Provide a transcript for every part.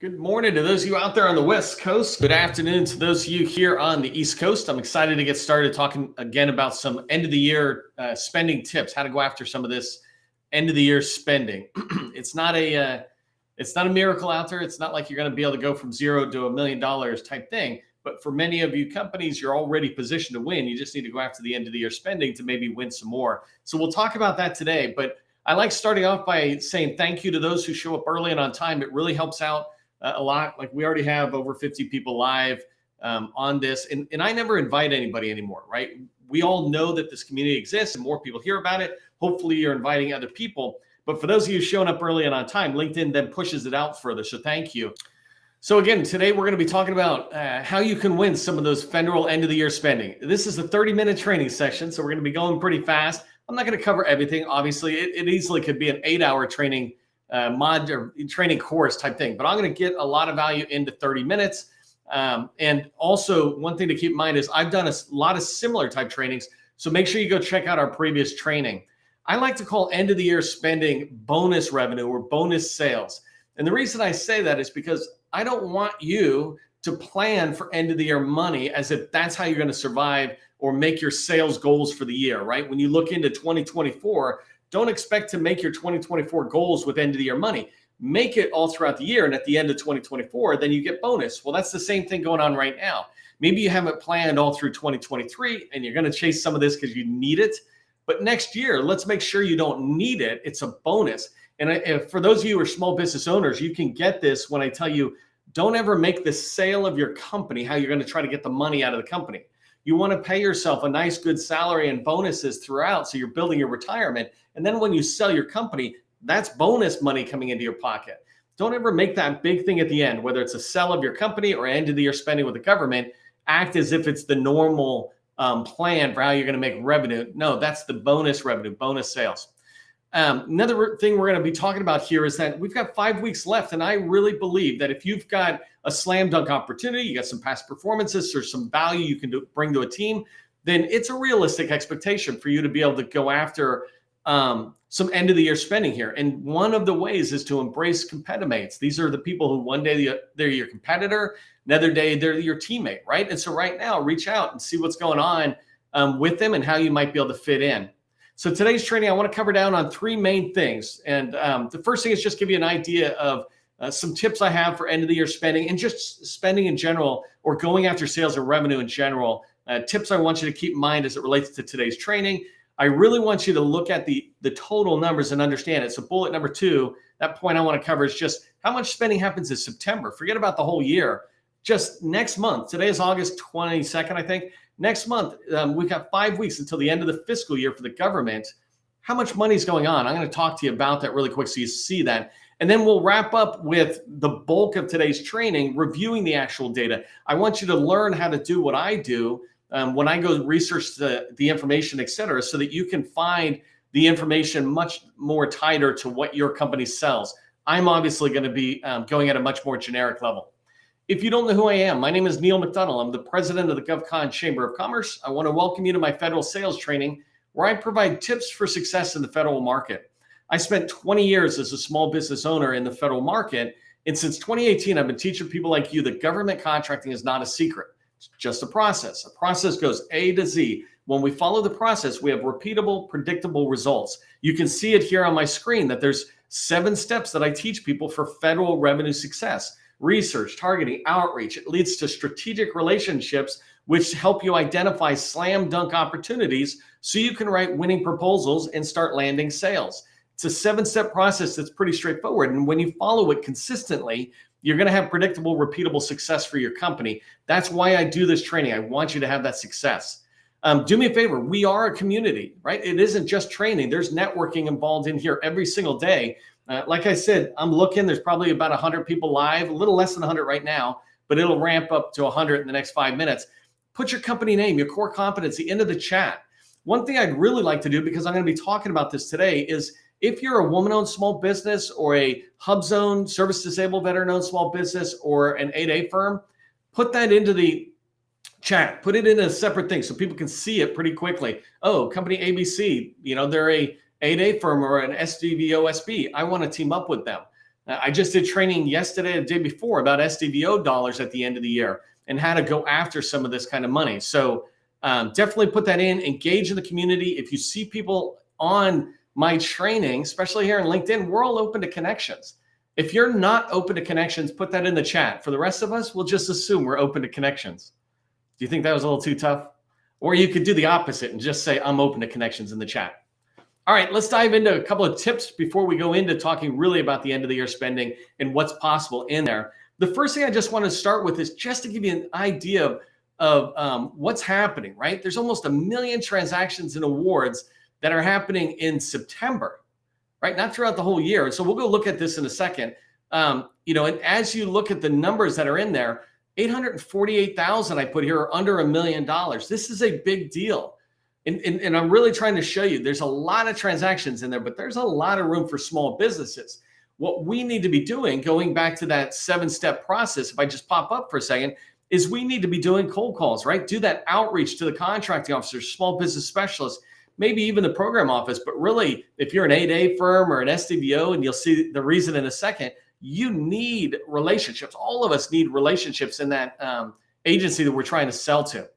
Good morning to those of you out there on the West Coast. Good afternoon to those of you here on the East Coast. I'm excited to get started talking again about some end of the year spending tips, how to go after some of this end of the year spending. It's not a miracle out there. It's not like you're going to be able to go from $0 to $1 million type thing. But for many of you companies, you're already positioned to win. You just need to go after the end of the year spending to maybe win some more. So we'll talk about that today. But I like starting off by saying thank you to those who show up early and on time. It really helps out a lot. Like we already have over 50 people live on this. And I never invite anybody anymore, right? We all know that this community exists and more people hear about it. Hopefully you're inviting other people. But for those of you showing up early and on time, LinkedIn then pushes it out further. So thank you. So again, today we're going to be talking about how you can win some of those federal end of the year spending. This is a 30-minute training session, so we're going to be going pretty fast. I'm not going to cover everything. Obviously, it easily could be an 8-hour training mod or training course type thing, but I'm going to get a lot of value into 30 minutes. And also one thing to keep in mind is I've done a lot of similar type trainings. So make sure you go check out our previous training. I like to call end of the year spending bonus revenue or bonus sales. And the reason I say that is because I don't want you to plan for end of the year money as if that's how you're going to survive or make your sales goals for the year, right? When you look into 2024, don't expect to make your 2024 goals with end of the year money. Make it all throughout the year. And at the end of 2024, then you get bonus. Well, that's the same thing going on right now. Maybe you haven't planned all through 2023 and you're going to chase some of this because you need it. But next year, let's make sure you don't need it. It's a bonus. And for those of you who are small business owners, you can get this when I tell you, don't ever make the sale of your company how you're going to try to get the money out of the company. You want to pay yourself a nice, good salary and bonuses throughout. So you're building your retirement. And then when you sell your company, that's bonus money coming into your pocket. Don't ever make that big thing at the end, whether it's a sell of your company or end of the year spending with the government, act as if it's the normal plan for how you're going to make revenue. No, that's the bonus revenue, bonus sales. Another thing we're going to be talking about here is that we've got 5 weeks left. And I really believe that if you've got a slam dunk opportunity, you got some past performances or some value you can bring to a team, then it's a realistic expectation for you to be able to go after some end of the year spending here. And one of the ways is to embrace competimates. These are the people who one day they're your competitor, another day they're your teammate, right? And so right now, reach out and see what's going on with them and how you might be able to fit in. So today's training, I want to cover down on 3 main things. And the first thing is just give you an idea of some tips I have for end of the year spending and just spending in general or going after sales or revenue in general. Tips I want you to keep in mind as it relates to today's training. I really want you to look at the total numbers and understand it. So bullet number 2, that point I want to cover is just how much spending happens in September. Forget about the whole year. Just next month. Today is August 22nd, I think. Next month, we've got 5 weeks until the end of the fiscal year for the government. How much money is going on? I'm going to talk to you about that really quick so you see that. And then we'll wrap up with the bulk of today's training, reviewing the actual data. I want you to learn how to do what I do when I go research the information, et cetera, so that you can find the information much more tighter to what your company sells. I'm obviously going to be going at a much more generic level. If you don't know who I am, my name is Neil McDonald. I'm the president of the GovCon Chamber of Commerce. I want to welcome you to my federal sales training, where I provide tips for success in the federal market. I spent 20 years as a small business owner in the federal market. And since 2018, I've been teaching people like you that government contracting is not a secret. It's just a process. A process goes A to Z. When we follow the process, we have repeatable, predictable results. You can see it here on my screen that there's 7 steps that I teach people for federal revenue success. Research, targeting, outreach. It leads to strategic relationships, which help you identify slam dunk opportunities so you can write winning proposals and start landing sales. It's a 7-step process that's pretty straightforward. And when you follow it consistently, you're going to have predictable, repeatable success for your company. That's why I do this training. I want you to have that success. Do me a favor. We are a community, right? It isn't just training. There's networking involved in here every single day. Like I said, I'm looking, there's probably about 100 people live, a little less than 100 right now, but it'll ramp up to 100 in the next 5 minutes. Put your company name, your core competency into the chat. One thing I'd really like to do, because I'm going to be talking about this today, is if you're a woman-owned small business or a HUBZone service disabled veteran-owned small business or an 8A firm, put that into the chat. Put it in a separate thing so people can see it pretty quickly. Oh, company ABC, they're a 8A firm or an SDVOSB. I want to team up with them. I just did training yesterday, the day before, about SDVO dollars at the end of the year and how to go after some of this kind of money. So definitely put that in, engage in the community. If you see people on my training, especially here in LinkedIn, we're all open to connections. If you're not open to connections, put that in the chat. For the rest of us, we'll just assume we're open to connections. Do you think that was a little too tough? Or you could do the opposite and just say, I'm open to connections in the chat. All right, let's dive into a couple of tips before we go into talking really about the end of the year spending and what's possible in there. The first thing I just want to start with is just to give you an idea of what's happening, right? There's almost 1 million transactions and awards that are happening in September, right? Not throughout the whole year. And so we'll go look at this in a second. And as you look at the numbers that are in there, 848,000 I put here are under $1 million. This is a big deal. And I'm really trying to show you there's a lot of transactions in there, but there's a lot of room for small businesses. What we need to be doing, going back to that 7-step process, if I just pop up for a second, is we need to be doing cold calls, right? Do that outreach to the contracting officers, small business specialists, maybe even the program office. But really, if you're an 8A firm or an SDVO, and you'll see the reason in a second, you need relationships. All of us need relationships in that agency that we're trying to sell to.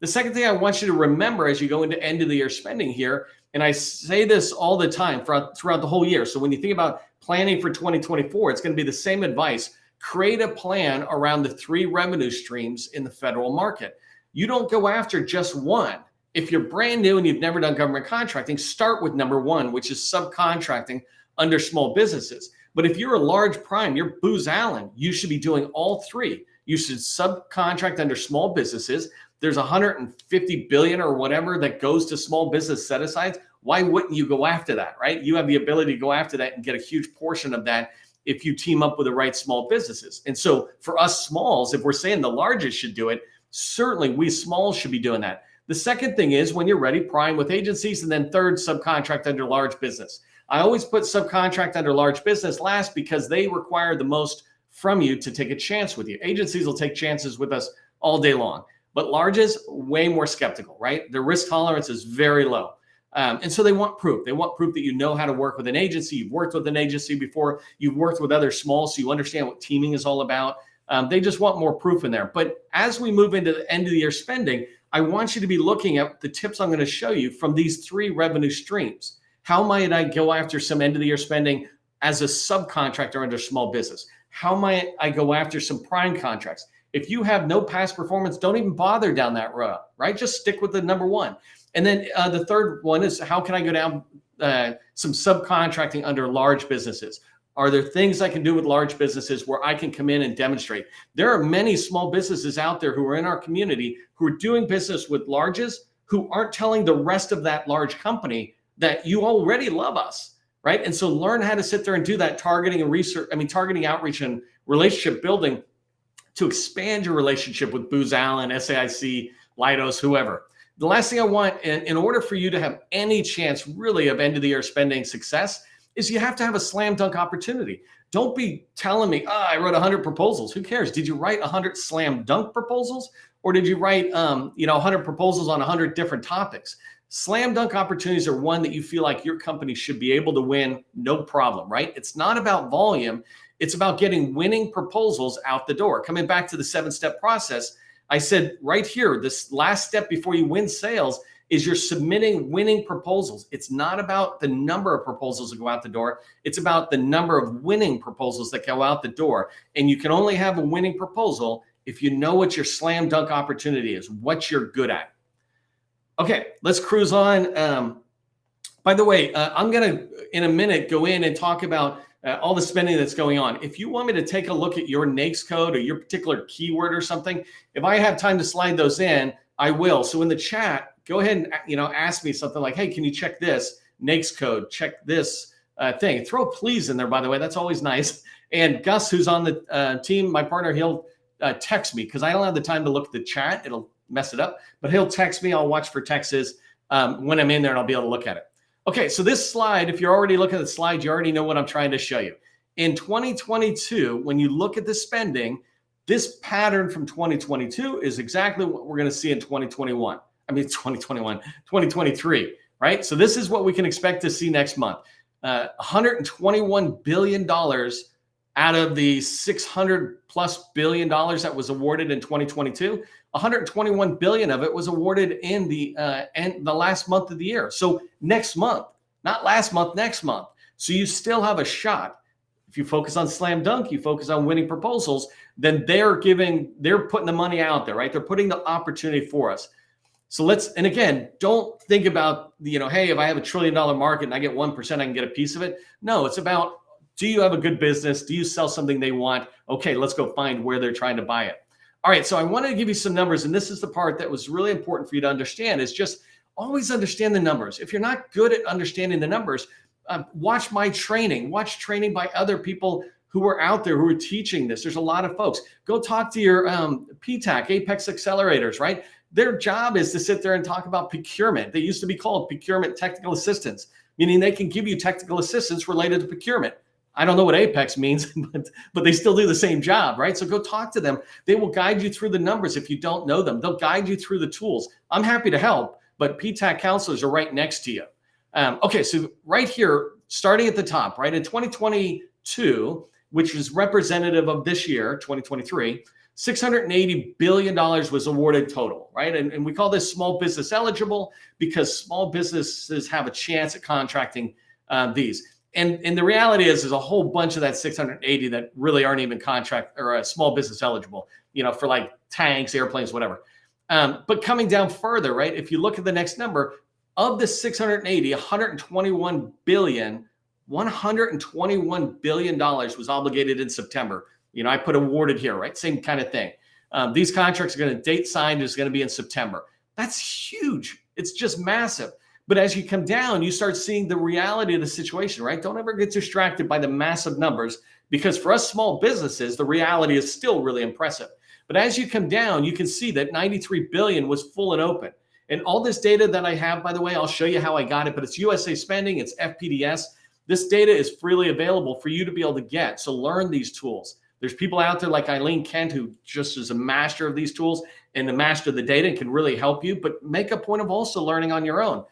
The second thing I want you to remember as you go into end of the year spending here, and I say this all the time throughout the whole year. So when you think about planning for 2024, it's going to be the same advice. Create a plan around the 3 revenue streams in the federal market. You don't go after just one. If you're brand new and you've never done government contracting, start with number 1, which is subcontracting under small businesses. But if you're a large prime, you're Booz Allen, you should be doing all 3. You should subcontract under small businesses. There's 150 billion or whatever that goes to small business set-asides. Why wouldn't you go after that, right? You have the ability to go after that and get a huge portion of that if you team up with the right small businesses. And so for us smalls, if we're saying the largest should do it, certainly we smalls should be doing that. The second thing is when you're ready, prime with agencies, and then third, subcontract under large business. I always put subcontract under large business last because they require the most from you to take a chance with you. Agencies will take chances with us all day long, but larges, way more skeptical, right? Their risk tolerance is very low. And so they want proof. They want proof that you know how to work with an agency. You've worked with an agency before. You've worked with other smalls, so you understand what teaming is all about. They just want more proof in there. But as we move into the end of the year spending, I want you to be looking at the tips I'm going to show you from these 3 revenue streams. How might I go after some end of the year spending as a subcontractor under small business? How might I go after some prime contracts? If you have no past performance, don't even bother down that road, right? Just stick with the number 1. And then the third one is how can I go down some subcontracting under large businesses? Are there things I can do with large businesses where I can come in and demonstrate? There are many small businesses out there who are in our community who are doing business with larges who aren't telling the rest of that large company that you already love us, right? And so learn how to sit there and do that targeting and research, targeting, outreach, and relationship building to expand your relationship with Booz Allen, SAIC, Leidos, whoever. The last thing I want, in order for you to have any chance really of end of the year spending success, is you have to have a slam dunk opportunity. Don't be telling me, I wrote 100 proposals. Who cares? Did you write 100 slam dunk proposals? Or did you write 100 proposals on 100 different topics? Slam dunk opportunities are one that you feel like your company should be able to win, no problem, right? It's not about volume. It's about getting winning proposals out the door. Coming back to the 7-step process, I said right here, this last step before you win sales is you're submitting winning proposals. It's not about the number of proposals that go out the door. It's about the number of winning proposals that go out the door. And you can only have a winning proposal if you know what your slam dunk opportunity is, what you're good at. Okay, let's cruise on. By the way, I'm going to, in a minute, go in and talk about all the spending that's going on. If you want me to take a look at your NAICS code or your particular keyword or something, if I have time to slide those in, I will. So in the chat, go ahead and ask me something like, hey, can you check this NAICS code? Check this thing. Throw a please in there, by the way. That's always nice. And Gus, who's on the team, my partner, he'll text me because I don't have the time to look at the chat. It'll mess it up. But he'll text me. I'll watch for texts when I'm in there, and I'll be able to look at it. Okay, so this slide, if you're already looking at the slide, you already know what I'm trying to show you. In 2022, when you look at the spending, this pattern from 2022 is exactly what we're going to see in 2023, right? So this is what we can expect to see next month. $121 billion Out of the $600+ billion that was awarded in 2022, 121 billion of it was awarded in the last month of the year. So next month, not last month, next month. So you still have a shot. If you focus on slam dunk, you focus on winning proposals, then they're putting the money out there, right? They're putting the opportunity for us. So and again, don't think about, hey, if I have $1 trillion market and I get 1%, I can get a piece of it. No, it's about, do you have a good business? Do you sell something they want? Okay, let's go find where they're trying to buy it. All right, so I wanted to give you some numbers, and this is the part that was really important for you to understand, is just always understand the numbers. If you're not good at understanding the numbers, watch my training, watch training by other people who are out there who are teaching this. There's a lot of folks. Go talk to your PTAC, APEX Accelerators, right? Their job is to sit there and talk about procurement. They used to be called procurement technical assistants, meaning they can give you technical assistance related to procurement. I don't know what APEX means, but they still do the same job, right? So go talk to them. They will guide you through the numbers if you don't know them. They'll guide you through the tools. I'm happy to help, but PTAC counselors are right next to you. Okay, so right here, starting at the top, right, in 2022, which is representative of this year, 2023, $680 billion was awarded total, right? And we call this small business eligible because small businesses have a chance at contracting these. And the reality is there's a whole bunch of that 680 that really aren't even contract or small business eligible, for like tanks, airplanes, whatever. But coming down further, right, if you look at the next number, of the 680, $121 billion was obligated in September. I put awarded here, right? Same kind of thing. These contracts are going to date signed is going to be in September. That's huge. It's just massive. But as you come down, you start seeing the reality of the situation, right? Don't ever get distracted by the massive numbers, because for us small businesses, the reality is still really impressive. But as you come down, you can see that 93 billion was full and open. And all this data that I have, by the way, I'll show you how I got it, but it's USA Spending, it's FPDS. This data is freely available for you to be able to get. So learn these tools. There's people out there like Eileen Kent, who just is a master of these tools and a master of the data and can really help you, but make a point of also learning on your own.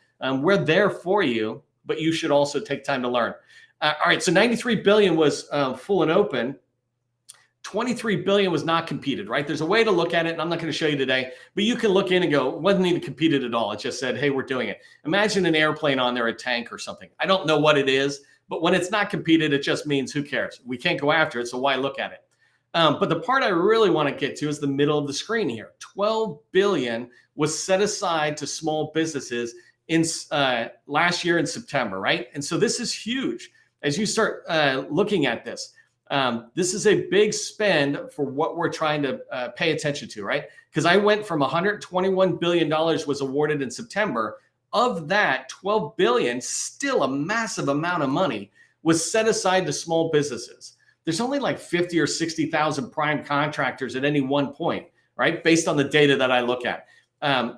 We're there for you, but you should also take time to learn. All right, so 93 billion was full and open. 23 billion was not competed, right? There's a way to look at it, and I'm not going to show you today, but you can look in and go, it wasn't even competed at all. It just said, hey, we're doing it. Imagine an airplane on there, a tank or something. I don't know what it is, but when it's not competed, it just means who cares? We can't go after it, so why look at it? But the part I really want to get to is the middle of the screen here. 12 billion was set aside to small businesses in last year in September, right? And so this is huge. As you start looking at this, this is a big spend for what we're trying to pay attention to, right? Because I went from $121 billion was awarded in September. Of that, 12 billion, still a massive amount of money, was set aside to small businesses. There's only like 50 or 60,000 prime contractors at any one point, right? Based on the data that I look at.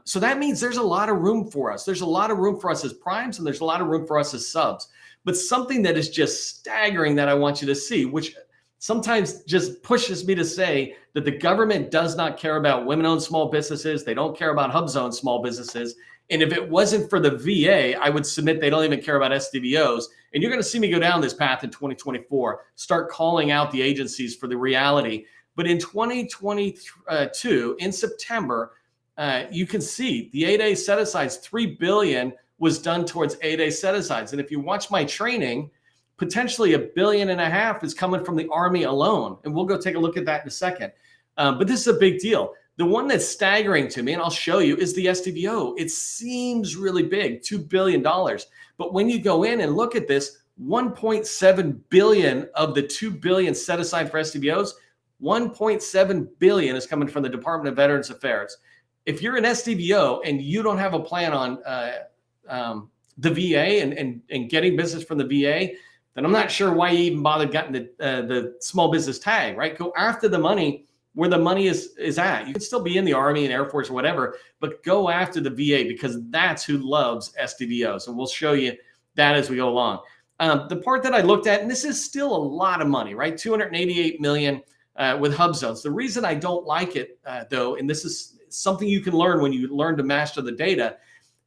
So that means there's a lot of room for us. There's a lot of room for us as primes, and there's a lot of room for us as subs. But something that is just staggering that I want you to see, which sometimes just pushes me to say that the government does not care about women-owned small businesses. They don't care about HUBZone small businesses. And if it wasn't for the VA, I would submit they don't even care about SDVOs. And you're going to see me go down this path in 2024, start calling out the agencies for the reality. But in 2022, in September, you can see the 8A set-asides, $3 billion was done towards 8A set-asides. And if you watch my training, potentially $1.5 billion is coming from the Army alone. And we'll go take a look at that in a second. But this is a big deal. The one that's staggering to me, and I'll show you, is the SDVO. It seems really big, $2 billion. But when you go in and look at this, 1.7 billion of the 2 billion set aside for SDVOs, 1.7 billion is coming from the Department of Veterans Affairs. If you're an SDVO and you don't have a plan on the VA and getting business from the VA, then I'm not sure why you even bothered getting the small business tag, right? Go after the money where the money is at. You could still be in the Army and Air Force or whatever, but go after the VA because that's who loves SDVOs. And we'll show you that as we go along. The part that I looked at, and this is still a lot of money, right? 288 million with HUBZones. The reason I don't like it though, and this is something you can learn when you learn to master the data,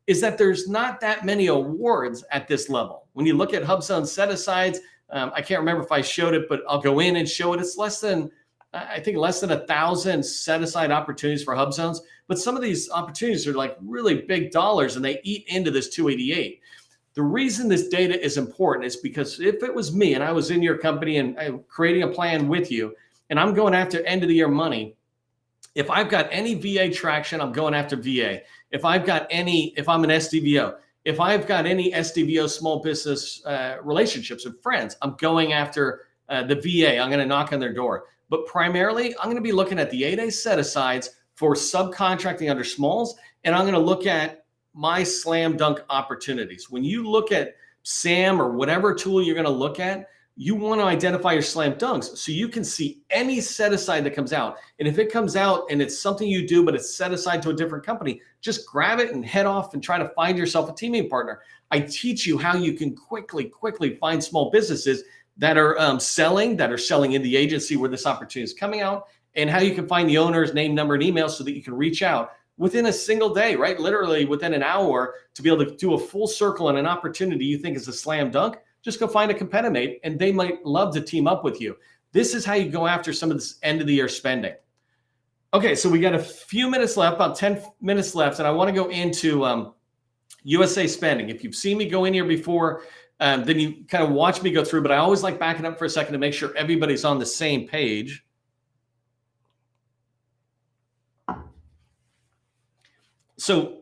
is that there's not that many awards at this level. When you look at HUBZone set-asides, I can't remember if I showed it, but I'll go in and show it. It's less than 1,000 set aside opportunities for HUBZones. But some of these opportunities are like really big dollars and they eat into this 288. The reason this data is important is because if it was me and I was in your company and creating a plan with you, and I'm going after end of the year money, if I've got any VA traction, I'm going after VA. If I'm an SDVO, if I've got any SDVO small business relationships with friends, I'm going after the VA. I'm going to knock on their door. But primarily, I'm going to be looking at the 8A set-asides for subcontracting under smalls, and I'm going to look at my slam dunk opportunities. When you look at SAM or whatever tool you're going to look at, you want to identify your slam dunks so you can see any set aside that comes out. And if it comes out and it's something you do, but it's set aside to a different company, just grab it and head off and try to find yourself a teaming partner. I teach you how you can quickly find small businesses that are selling in the agency where this opportunity is coming out, and how you can find the owner's name, number, and email so that you can reach out within a single day, right? Literally within an hour, to be able to do a full circle on an opportunity you think is a slam dunk. Just go find a competitor and they might love to team up with you. This is how you go after some of this end of the year spending. Okay, so we got a few minutes left, about 10 minutes left, and I want to go into USA spending. If you've seen me go in here before, then you kind of watch me go through, but I always like backing up for a second to make sure everybody's on the same page. So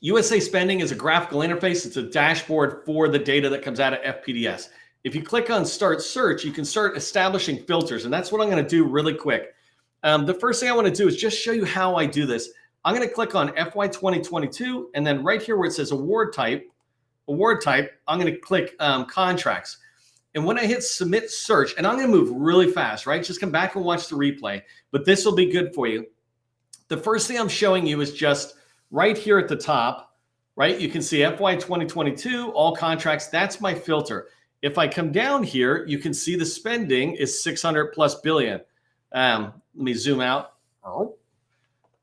USA spending is a graphical interface. It's a dashboard for the data that comes out of FPDS. If you click on Start Search, you can start establishing filters, and that's what I'm going to do really quick. The first thing I want to do is just show you how I do this. I'm going to click on FY 2022, and then right here where it says award type, I'm going to click contracts. And when I hit Submit Search, and I'm going to move really fast, right? Just come back and watch the replay, but this will be good for you. The first thing I'm showing you is just right here at the top, right? You can see FY 2022, all contracts. That's my filter. If I come down here, you can see the spending is 600 plus billion. Let me zoom out.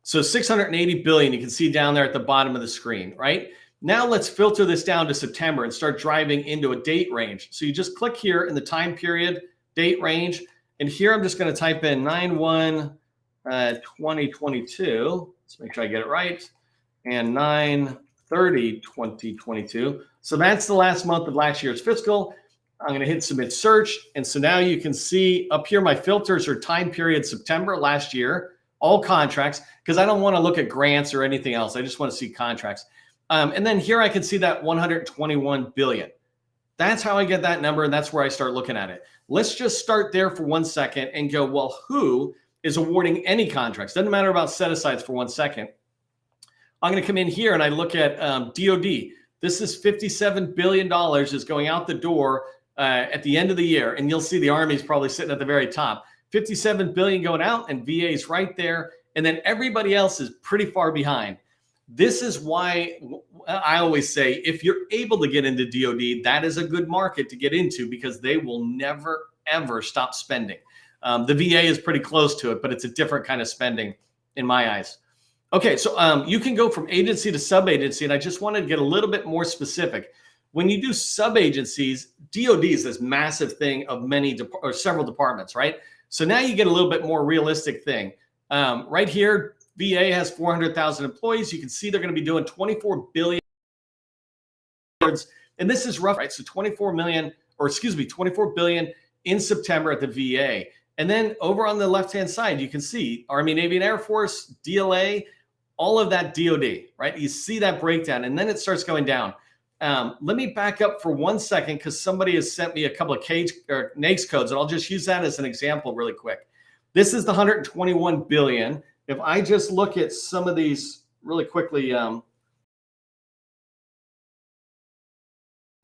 So 680 billion, you can see down there at the bottom of the screen, right? Now let's filter this down to September and start driving into a date range. So you just click here in the time period, date range. And here I'm just going to type in 9/1/2022. Let's make sure I get it right. And 9/30/2022. So that's the last month of last year's fiscal. I'm going to hit Submit Search. And so now you can see up here, my filters are time period September last year, all contracts, because I don't want to look at grants or anything else. I just want to see contracts. And then here I can see that 121 billion. That's how I get that number, and that's where I start looking at it. Let's just start there for 1 second and go, well, who is awarding any contracts? Doesn't matter about set-asides for 1 second. I'm going to come in here and I look at DOD. This is $57 billion is going out the door at the end of the year. And you'll see the Army's probably sitting at the very top. 57 billion going out, and VA is right there. And then everybody else is pretty far behind. This is why I always say, if you're able to get into DOD, that is a good market to get into, because they will never, ever stop spending. The VA is pretty close to it, but it's a different kind of spending in my eyes. Okay, so you can go from agency to sub-agency, and I just wanted to get a little bit more specific. When you do sub-agencies, DOD is this massive thing of several departments, right? So now you get a little bit more realistic thing. Right here, VA has 400,000 employees. You can see they're going to be doing 24 billion. And this is rough, right? So 24 billion in September at the VA. And then over on the left-hand side, you can see Army, Navy, and Air Force, DLA, all of that DOD, right? You see that breakdown, and then it starts going down. Let me back up for 1 second, because somebody has sent me a couple of NAICS codes, and I'll just use that as an example really quick. This is the 121 billion. If I just look at some of these really quickly,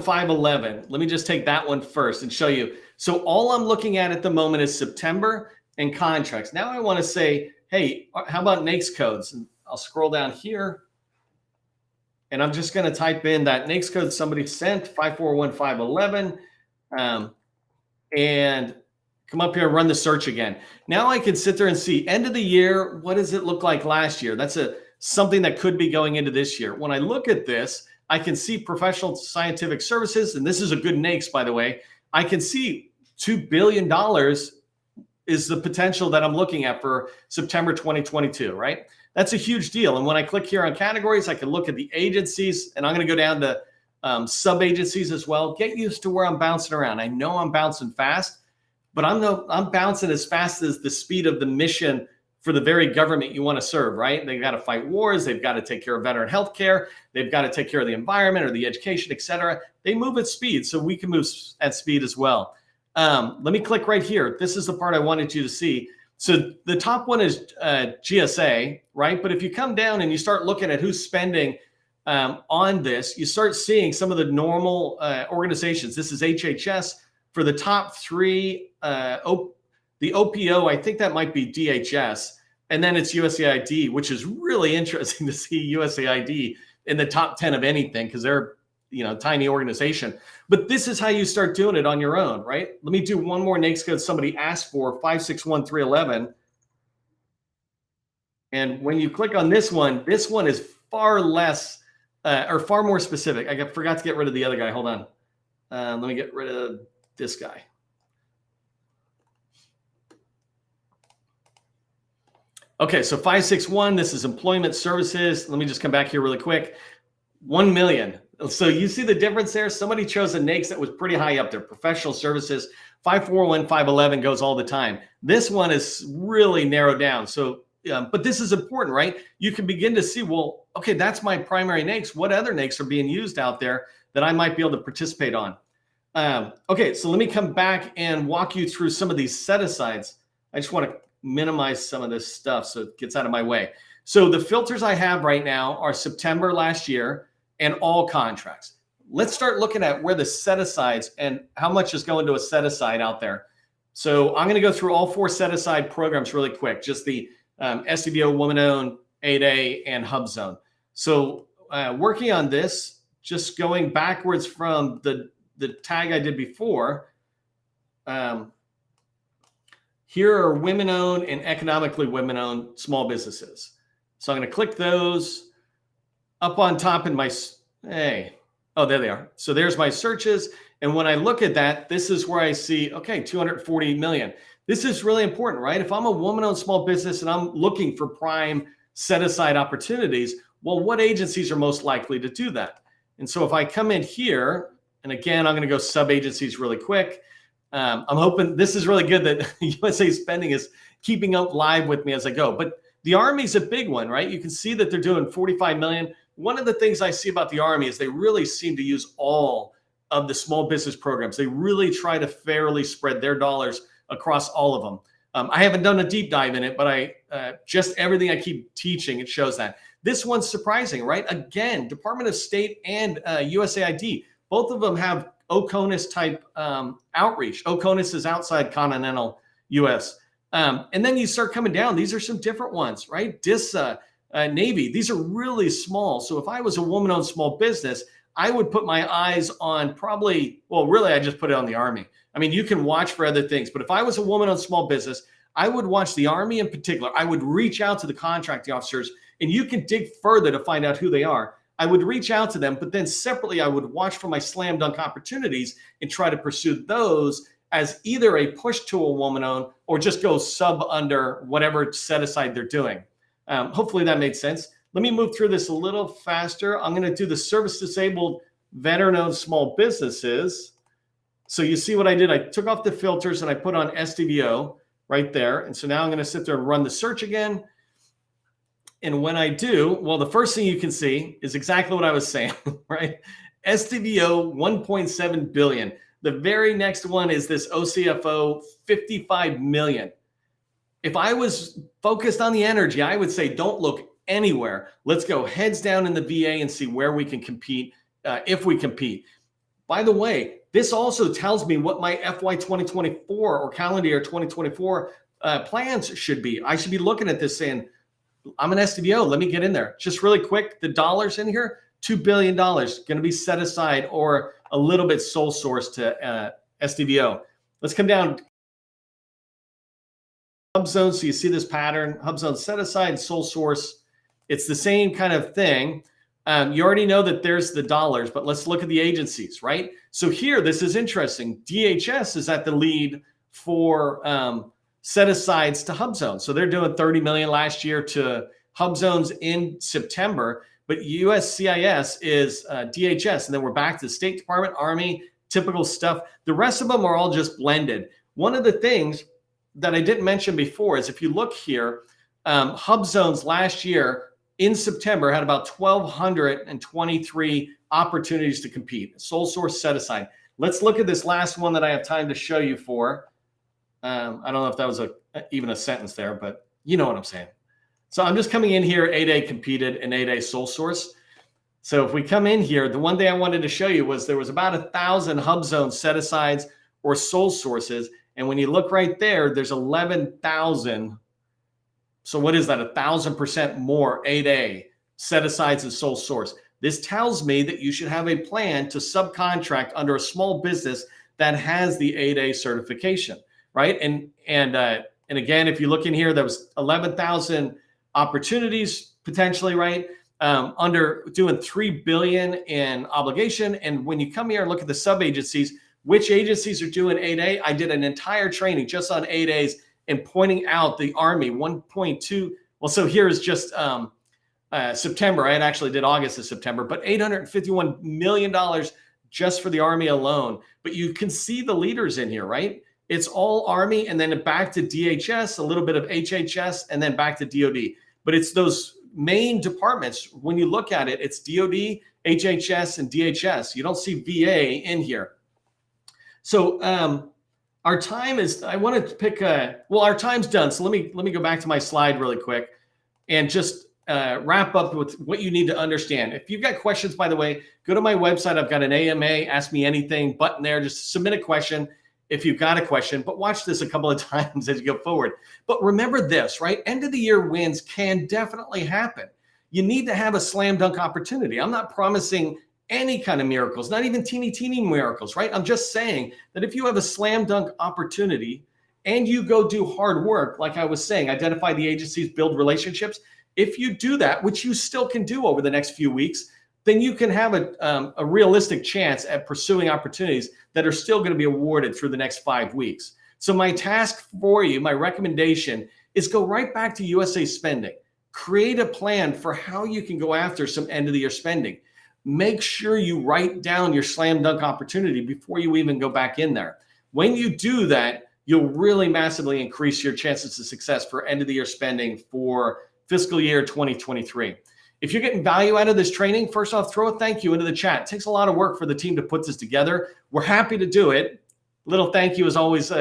511. Let me just take that one first and show you. So all I'm looking at the moment is September and contracts. Now I want to say, hey, how about NAICS codes? And I'll scroll down here, and I'm just going to type in that NAICS code somebody sent, 541511, and come up here and run the search again. Now I can sit there and see end of the year. What does it look like last year? That's something that could be going into this year. When I look at this, I can see professional scientific services, and this is a good NAICS, by the way. I can see $2 billion is the potential that I'm looking at for September 2022, right? That's a huge deal. And when I click here on categories, I can look at the agencies, and I'm going to go down to sub-agencies as well. Get used to where I'm bouncing around. I know I'm bouncing fast, but I'm bouncing as fast as the speed of the mission for the very government you want to serve, right? They've got to fight wars. They've got to take care of veteran health care. They've got to take care of the environment or the education, et cetera. They move at speed, so we can move at speed as well. Let me click right here. This is the part I wanted you to see. So the top one is GSA, right? But if you come down and you start looking at who's spending on this, you start seeing some of the normal organizations. This is HHS for the top three. The OPO, I think that might be DHS. And then it's USAID, which is really interesting to see USAID in the top 10 of anything because they're tiny organization. But this is how you start doing it on your own, right? Let me do one more NAICS code somebody asked for, 561311. And when you click on this one is far less or far more specific. I forgot to get rid of the other guy. Hold on. Let me get rid of this guy. Okay, so 561, this is employment services. Let me just come back here really quick. 1 million. So you see the difference there? Somebody chose a NAICS that was pretty high up there. Professional services, 541, 511 goes all the time. This one is really narrowed down. So, but this is important, right? You can begin to see, well, okay, that's my primary NAICS. What other NAICS are being used out there that I might be able to participate on? Okay, so let me come back and walk you through some of these set-asides. I just want to minimize some of this stuff so it gets out of my way. So the filters I have right now are September last year and all contracts. Let's start looking at where the set-asides and how much is going to a set-aside out there. So I'm going to go through all 4 set-aside programs really quick, just the SDVO, woman-owned, 8A, and HUBZone. So working on this, just going backwards from the tag I did before, here are women-owned and economically women-owned small businesses. So I'm going to click those up on top in my, oh, there they are. So there's my searches. And when I look at that, this is where I see, okay, 240 million. This is really important, right? If I'm a woman-owned small business and I'm looking for prime set-aside opportunities, well, what agencies are most likely to do that? And so if I come in here, and again, I'm going to go sub-agencies really quick. I'm hoping this is really good that USA Spending is keeping up live with me as I go. But the Army's a big one, right? You can see that they're doing 45 million. One of the things I see about the Army is they really seem to use all of the small business programs. They really try to fairly spread their dollars across all of them. I haven't done a deep dive in it, but just everything I keep teaching, it shows that. This one's surprising, right? Again, Department of State and USAID, both of them have OCONUS type outreach. OCONUS is outside continental US. And then you start coming down. These are some different ones, right? DISA, Navy, these are really small. So if I was a woman-owned small business, I would put my eyes on probably, well, really, I just put it on the Army. I mean, you can watch for other things, but if I was a woman-owned small business, I would watch the Army in particular. I would reach out to the contracting officers, and you can dig further to find out who they are. I would reach out to them, but then separately, I would watch for my slam dunk opportunities and try to pursue those as either a push to a woman-owned or just go sub under whatever set aside they're doing. Hopefully that made sense. Let me move through this a little faster. I'm going to do the service disabled veteran-owned small businesses. So you see what I did? I took off the filters and I put on SDVO right there. And so now I'm going to sit there and run the search again. And when I do, well, the first thing you can see is exactly what I was saying, right? SDVO 1.7 billion. The very next one is this OCFO 55 million. If I was focused on the energy, I would say don't look anywhere. Let's go heads down in the VA and see where we can compete, if we compete. By the way, this also tells me what my FY 2024 or calendar year 2024 plans should be. I should be looking at this saying, I'm an SDVO. Let me get in there. Just really quick, the dollars in here, $2 billion going to be set aside or a little bit sole source to SDVO. Let's come down. HUBZone, so you see this pattern. HUBZone set aside, sole source. It's the same kind of thing. You already know that there's the dollars, but let's look at the agencies, right? So here, this is interesting. DHS is at the lead for set-asides to HUBZone. So they're doing 30 million last year to HUBZones in September, but USCIS is DHS, and then we're back to the State Department, Army, typical stuff. The rest of them are all just blended. One of the things that I didn't mention before is if you look here, HUBZones last year in September had about 1,223 opportunities to compete, sole source set aside. Let's look at this last one that I have time to show you for. I don't know if that was even a sentence there, but you know what I'm saying. So I'm just coming in here, 8A competed and 8A sole source. So if we come in here, the one thing I wanted to show you was there was about 1,000 HUBZone set-asides or sole sources. And when you look right there, there's 11,000. So what is that? 1,000% more 8A set-asides and sole source. This tells me that you should have a plan to subcontract under a small business that has the 8A certification, right? And again, if you look in here, there was 11,000 opportunities potentially, right? Under doing 3 billion in obligation. And when you come here and look at the sub agencies, which agencies are doing 8A? I did an entire training just on 8As and pointing out the Army 1.2. Well, so here is just September. I had actually did August of September, but $851 million just for the Army alone. But you can see the leaders in here, right? It's all Army and then back to DHS, a little bit of HHS, and then back to DOD. But it's those main departments. When you look at it, it's DOD, HHS, and DHS. You don't see VA in here. So our time is, I wanted to pick well, our time's done. So let me go back to my slide really quick and just wrap up with what you need to understand. If you've got questions, by the way, go to my website. I've got an AMA, ask me anything button there. Just submit a question if you've got a question, but watch this a couple of times as you go forward. But remember this, right? End of the year wins can definitely happen. You need to have a slam dunk opportunity. I'm not promising any kind of miracles, not even teeny miracles, right? I'm just saying that if you have a slam dunk opportunity and you go do hard work, like I was saying, identify the agencies, build relationships. If you do that, which you still can do over the next few weeks, then you can have a realistic chance at pursuing opportunities that are still going to be awarded through the next 5 weeks. So my task for you, my recommendation is go right back to USA spending. Create a plan for how you can go after some end of the year spending. Make sure you write down your slam dunk opportunity before you even go back in there. When you do that, you'll really massively increase your chances of success for end of the year spending for fiscal year 2023. If you're getting value out of this training, first off, throw a thank you into the chat. It takes a lot of work for the team to put this together. We're happy to do it. Little thank you is always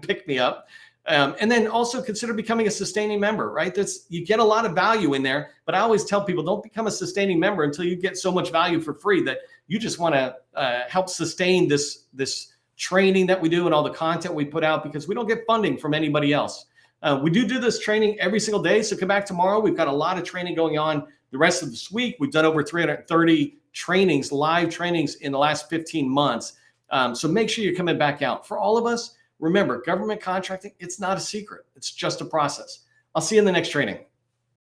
pick me up. And then also consider becoming a sustaining member, right? You get a lot of value in there, but I always tell people don't become a sustaining member until you get so much value for free that you just want to help sustain this training that we do and all the content we put out, because we don't get funding from anybody else. We do this training every single day. So come back tomorrow. We've got a lot of training going on the rest of this week. We've done over 330 trainings, live trainings in the last 15 months. So make sure you're coming back out. For all of us, remember, government contracting, it's not a secret. It's just a process. I'll see you in the next training.